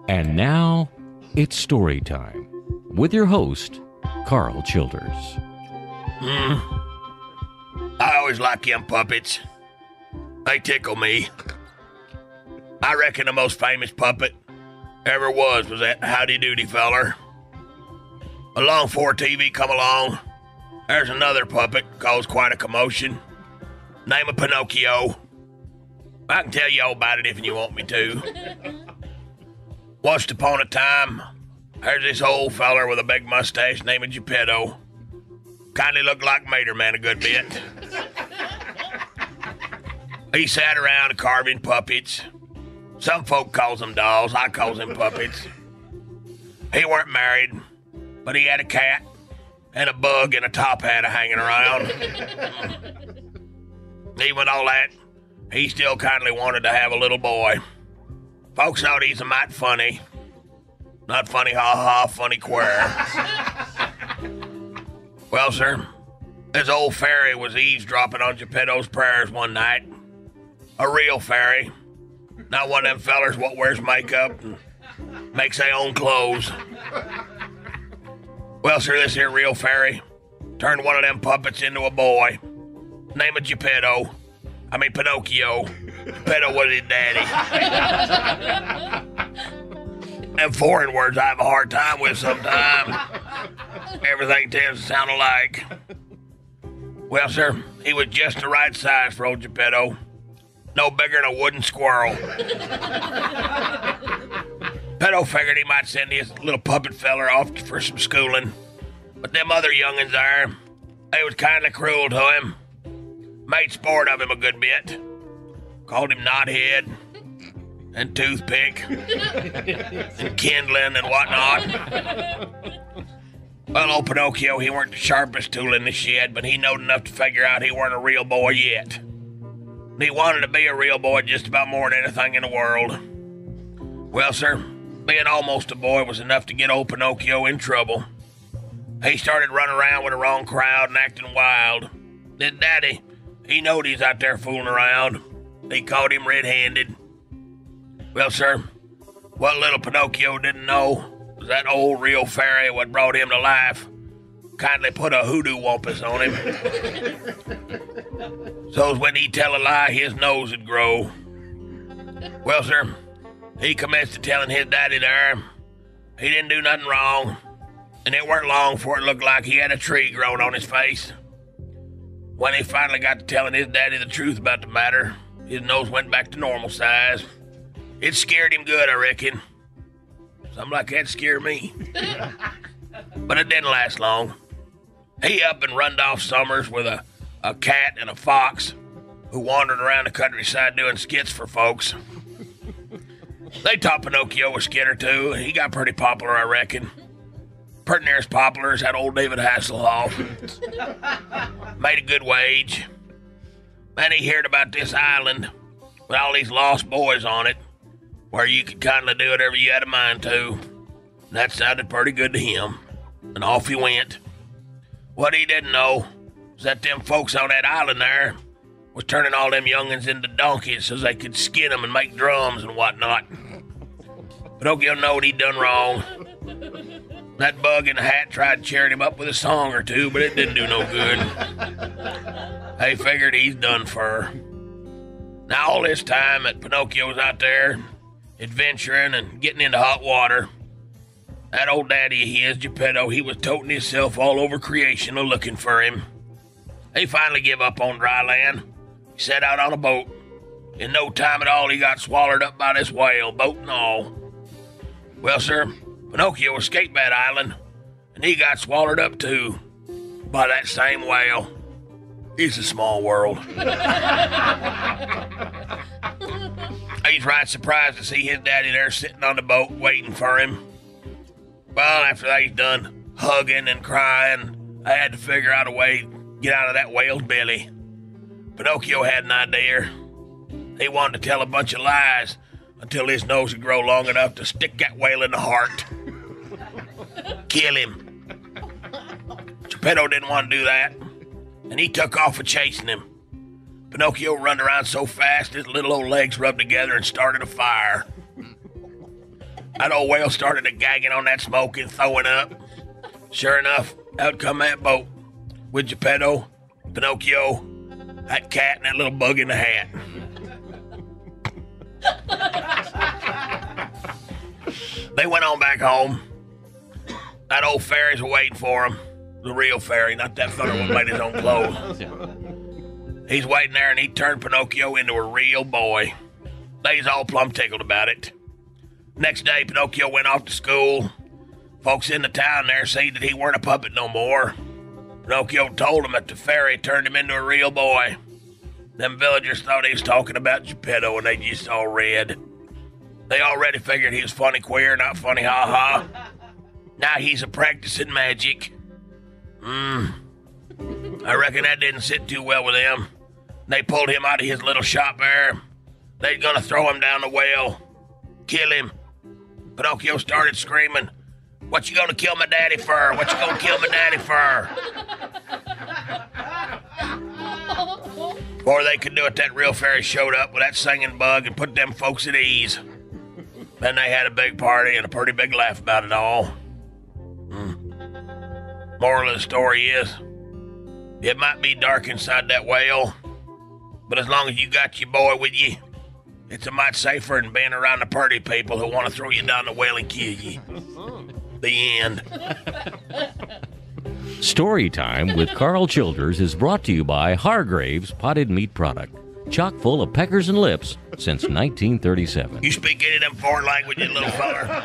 And now, it's story time with your host, Carl Childers. I always like them puppets. They tickle me. I reckon the most famous puppet ever was that Howdy Doody feller. Along before TV come along, there's another puppet caused quite a commotion. Name of Pinocchio. I can tell you all about it if you want me to. Once upon a time, there's this old feller with a big mustache named Geppetto. Kinda looked like Mater Man a good bit. He sat around carving puppets. Some folk calls them dolls, I calls them puppets. He weren't married, but he had a cat and a bug and a top hat hanging around. Even all that, he still kindly wanted to have a little boy. Folks thought he's a mite funny. Not funny ha-ha, funny queer. Well, sir, this old fairy was eavesdropping on Geppetto's prayers one night. A real fairy. Not one of them fellers what wears makeup and makes their own clothes. Well, sir, this here real fairy turned one of them puppets into a boy. Name of Pinocchio. Geppetto was his daddy. Them foreign words I have a hard time with sometimes. Everything tends to sound alike. Well, sir, he was just the right size for old Geppetto. No bigger than a wooden squirrel. Geppetto figured he might send his little puppet feller off for some schooling. But them other young'uns there, they was kinda cruel to him. Made sport of him a good bit. Called him knothead and toothpick and kindling and whatnot. Well, old Pinocchio, he weren't the sharpest tool in the shed, but he knowed enough to figure out he weren't a real boy yet. And he wanted to be a real boy just about more than anything in the world. Well, sir, being almost a boy was enough to get old Pinocchio in trouble. He started running around with the wrong crowd and acting wild. Then Daddy, he knowed he's out there fooling around. They caught him red-handed. Well, sir, what little Pinocchio didn't know was that old real fairy what brought him to life kindly put a hoodoo wampus on him. So's when he'd tell a lie, his nose would grow. Well, sir, he commenced to telling his daddy there he didn't do nothing wrong, and it weren't long before it looked like he had a tree growing on his face. When he finally got to telling his daddy the truth about the matter, his nose went back to normal size. It scared him good, I reckon. Something like that scared me. But it didn't last long. He up and runned off summers with a cat and a fox who wandered around the countryside doing skits for folks. They taught Pinocchio a skit or two, and he got pretty popular, I reckon. Pretty near as popular as that old David Hasselhoff. Made a good wage. Then he heard about this island with all these lost boys on it, where you could kindly do whatever you had a mind to. And that sounded pretty good to him, and off he went. What he didn't know was that them folks on that island there was turning all them young'uns into donkeys so they could skin them and make drums and whatnot. Pinocchio knowed he'd done wrong. That bug in the hat tried cheering him up with a song or two, but it didn't do no good. They figured he's done for. Now all this time that Pinocchio was out there adventuring and getting into hot water, that old daddy of his, Geppetto, he was toting himself all over creation looking for him. He finally give up on dry land. He set out on a boat. In no time at all, he got swallowed up by this whale, boat and all. Well, sir, Pinocchio escaped that island, and he got swallowed up too by that same whale. It's a small world. He's right surprised to see his daddy there sitting on the boat waiting for him. Well, after they's done hugging and crying, I had to figure out a way to get out of that whale's belly. Pinocchio had an idea. He wanted to tell a bunch of lies until his nose would grow long enough to stick that whale in the heart. Kill him. Geppetto didn't want to do that, and he took off chasing him. Pinocchio run around so fast his little old legs rubbed together and started a fire. That old whale started a gagging on that smoke and throwing up. Sure enough, out come that boat with Geppetto, Pinocchio, that cat, and that little bug in the hat. They went on back home. That old fairy's waiting for him. The real fairy, not that fella who made his own clothes. He's waiting there, and he turned Pinocchio into a real boy. They's all plumb tickled about it. Next day, Pinocchio went off to school. Folks in the town there said that he weren't a puppet no more. Pinocchio told them that the fairy turned him into a real boy. Them villagers thought he was talking about Geppetto, and they just all read. They already figured he was funny queer, not funny ha-ha. Now he's a practicing magic. I reckon that didn't sit too well with them. They pulled him out of his little shop there. They're gonna throw him down the well. Kill him. Pinocchio started screaming, "What you gonna kill my daddy for? What you gonna kill my daddy for?" Before they could do it, that real fairy showed up with that singing bug and put them folks at ease. Then they had a big party and a pretty big laugh about it all. Moral of the story is, it might be dark inside that whale, but as long as you got your boy with you, it's a mite safer than being around the party people who want to throw you down the well and kill you. The end. Storytime with Carl Childers is brought to you by Hargrave's Potted Meat Product, chock full of peckers and lips since 1937. You speak any of them foreign languages, little feller?